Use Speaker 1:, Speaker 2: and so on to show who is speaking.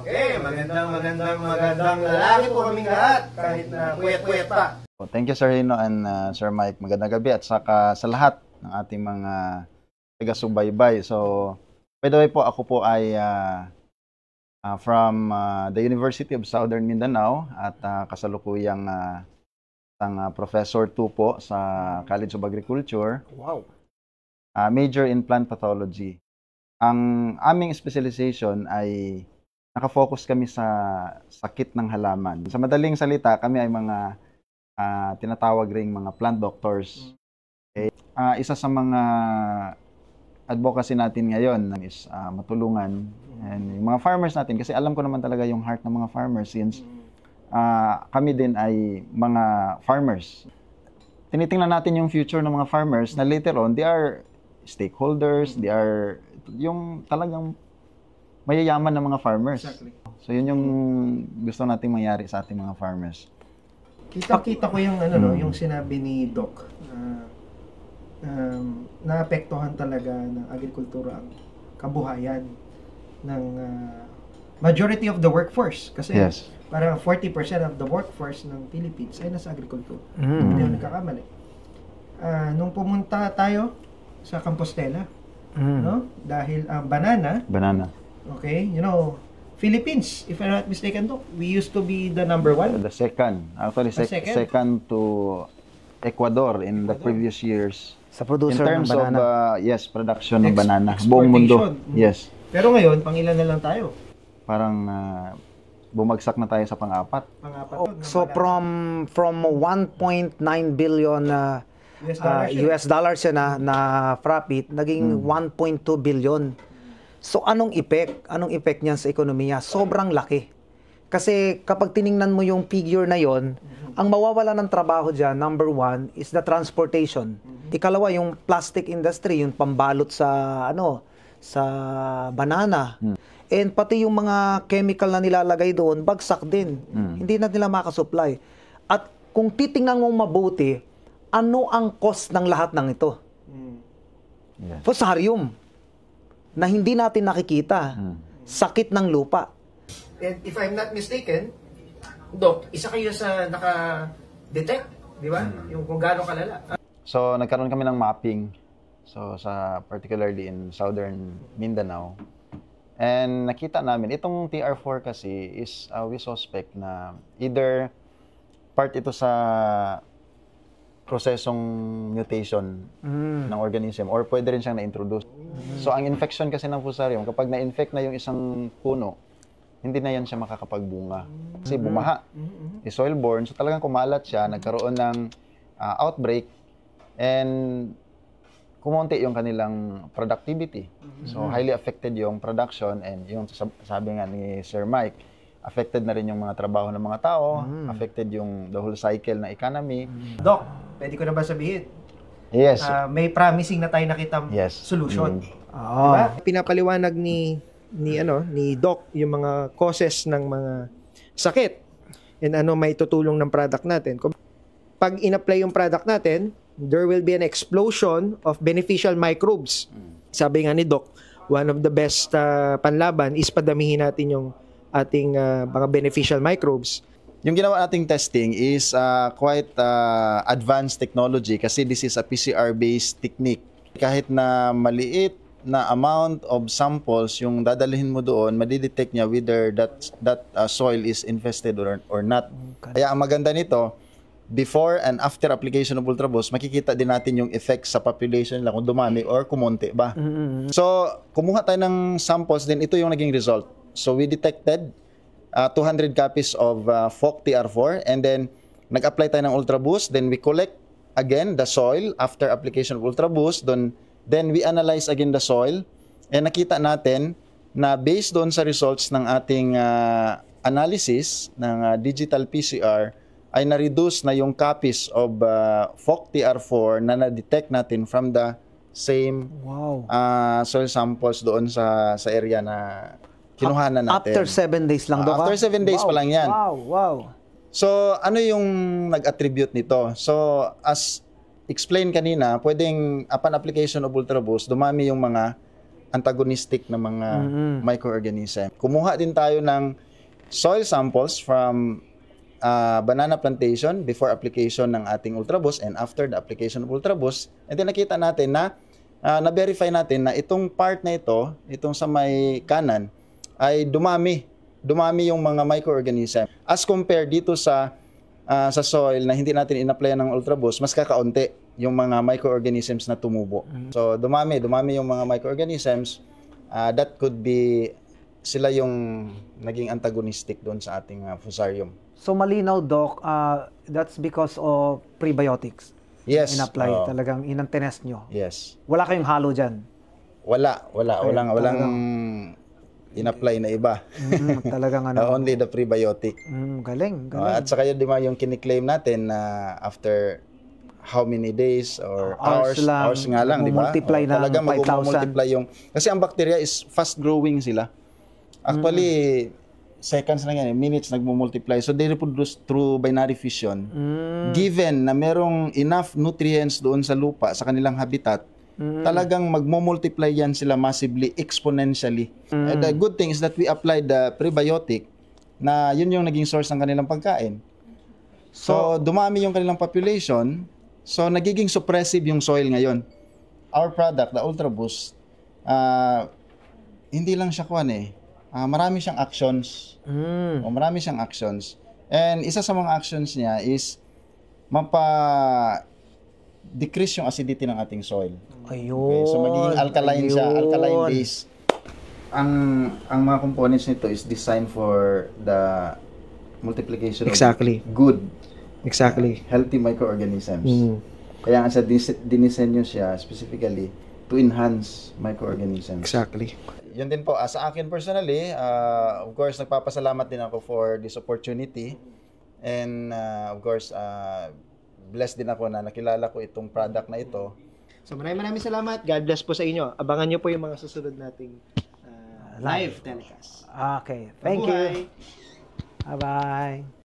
Speaker 1: Okay, magandang lalaki po kaming lahat, kahit na puyat-puyat pa.
Speaker 2: Thank you, Sir Rino and Sir Mike. Magandang gabi at saka sa lahat ng ating mga taga-subaybay. So, by the way po, ako po ay from the University of Southern Mindanao at kasalukuyang Professor 2 po sa College of Agriculture.
Speaker 1: Wow.
Speaker 2: Major in plant pathology. Ang aming specialization ay nakafocus kami sa sakit ng halaman. Sa madaling salita, kami ay mga tinatawag ring mga plant doctors. Okay? Isa sa mga advocacy natin ngayon is matulungan and yung mga farmers natin, kasi alam ko naman talaga yung heart ng mga farmers since kami din ay mga farmers. Tinitingnan natin yung future ng mga farmers na later on, they are stakeholders, they are yung talagang mayayaman ng mga farmers. Exactly. So yun yung gusto nating mangyari sa ating mga farmers.
Speaker 1: Kita ko yung yung sinabi ni Doc na naapektuhan talaga ng agrikultura ang kabuhayan ng majority of the workforce kasi
Speaker 2: yes.
Speaker 1: Parang 40% of the workforce ng Philippines ay nasa agriculture. Hindi ako nagkakamali. Nung pumunta tayo sa Compostela, no? Dahil ang banana, okay, you know, Philippines, if I'm not mistaken, Doc, we used to be the number one.
Speaker 2: The second, actually second to Ecuador in the previous years.
Speaker 3: Sa producer
Speaker 2: in terms
Speaker 3: ng banana.
Speaker 2: of yes, production ng banana, buong mundo. Yes.
Speaker 1: Pero ngayon, pangilan na lang tayo.
Speaker 2: Parang bumagsak na tayo sa pang-apat.
Speaker 3: So from 1.9 billion US dollars yun na profit, naging 1.2 billion. So anong effect? Anong effect niyan sa ekonomiya? Sobrang laki. Kasi kapag tiningnan mo yung figure na yon, ang mawawala ng trabaho dyan, number one, is the transportation. Ikalawa, yung plastic industry, yung pambalot sa sa banana. And pati yung mga chemical na nilalagay doon, bagsak din. Hindi na nila makasupply. At kung titingnan mo mabuti, ano ang cost ng lahat ng ito? Fusarium na hindi natin nakikita. Sakit ng lupa.
Speaker 1: And if I'm not mistaken, Doc, isa kayo sa naka-detect, di ba? Yung kung gaano kalala.
Speaker 2: So, nagkaroon kami ng mapping. So, particularly in Southern Mindanao. And nakita namin, itong TR4 kasi is we suspect na either part ito sa prosesong mutation ng organism or pwede rin siyang na-introduce. So, ang infection kasi ng fusarium, kapag na-infect na yung isang puno, hindi na yan siya makakapagbunga. Kasi bumaha, is soil-borne, so talagang kumalat siya, nagkaroon ng outbreak, and kumonti yung kanilang productivity. So, highly affected yung production, and yung sabi nga ni Sir Mike, affected na rin yung mga trabaho ng mga tao, affected yung the whole cycle ng economy.
Speaker 1: Doc, pwede ko na ba sabihin?
Speaker 2: Yes.
Speaker 1: May promising na tayo nakitang solution. Diba? Pinapaliwanag ni Doc yung mga causes ng mga sakit and ano may tutulong ng product natin. Pag in-apply yung product natin, there will be an explosion of beneficial microbes. Sabi nga ni Doc, one of the best panlaban is padamihin natin yung ating mga beneficial microbes.
Speaker 2: Yung ginawa nating testing is quite advanced technology kasi this is a PCR-based technique. Kahit na maliit na amount of samples yung dadalhin mo doon, madidetect niya whether that soil is infested or not. Kaya ang maganda nito, before and after application of Ultraboost, makikita din natin yung effect sa population nila kung dumami or kumonti ba. So, kumuha tayo ng samples, then ito yung naging result. So, we detected 200 copies of FOC TR4 and then nag-apply tayo ng Ultraboost, then we collect again the soil after application of Ultraboost, then we analyze again the soil and nakita natin na based doon sa results ng ating analysis ng digital PCR ay na-reduce na yung copies of FOC TR4 na na-detect natin from the same soil samples doon sa area na kinuhanan natin.
Speaker 3: After 7 days lang daw?
Speaker 2: After 7 days pa lang yan.
Speaker 3: Wow.
Speaker 2: So, ano yung nag-attribute nito? So, as explained kanina, pwedeng upon application of Ultraboost, dumami yung mga antagonistic na mga microorganism. Kumuha din tayo ng soil samples from banana plantation before application ng ating Ultraboost and after the application of Ultraboost. And then nakita natin na na-verify natin na itong part na ito, itong sa may kanan, ay dumami yung mga microorganism. As compared dito sa soil na hindi natin in-apply ng Ultraboost, mas kakaunti yung mga microorganisms na tumubo. So dumami yung mga microorganisms. That could be sila yung naging antagonistic doon sa ating fusarium.
Speaker 3: So malinaw, Doc, that's because of prebiotics.
Speaker 2: Yes.
Speaker 3: In-apply, talagang inantinest nyo.
Speaker 2: Yes.
Speaker 3: Wala kayong halo dyan?
Speaker 2: Walang in-apply na iba.
Speaker 3: Talagang
Speaker 2: Only the prebiotic.
Speaker 3: Galing.
Speaker 2: At saka yun, di ba, yung kiniklaim natin na after how many days or hours nga lang, di ba?
Speaker 3: Multiply na
Speaker 2: talagang
Speaker 3: 5,000.
Speaker 2: multiply yung, kasi ang bacteria is fast growing sila. Actually, seconds lang yan, minutes nagmo-multiply. So they reproduce through binary fission. Given na merong enough nutrients doon sa lupa, sa kanilang habitat, talagang magmo-multiply yan sila massively, exponentially. And the good thing is that we applied the prebiotic na yun yung naging source ng kanilang pagkain. So dumami yung kanilang population, so nagiging suppressive yung soil ngayon. Our product, the Ultraboost, hindi lang siya marami siyang actions. Marami siyang actions. And isa sa mga actions niya is decrease yung acidity ng ating soil.
Speaker 3: Ayun.
Speaker 2: Okay, so magiging alkaline siya, alkaline base. Ang mga components nito is designed for the multiplication of good, healthy microorganisms. Kaya nga sa dinisenyo siya specifically to enhance microorganisms.
Speaker 1: Exactly.
Speaker 2: Yun din po, sa akin personally, of course, nagpapasalamat din ako for this opportunity. And of course, blessed din ako na nakilala ko itong product na ito.
Speaker 1: So maraming salamat. God bless po sa inyo. Abangan nyo po yung mga susunod nating live telecast.
Speaker 3: Okay. Thank you. Bye-bye.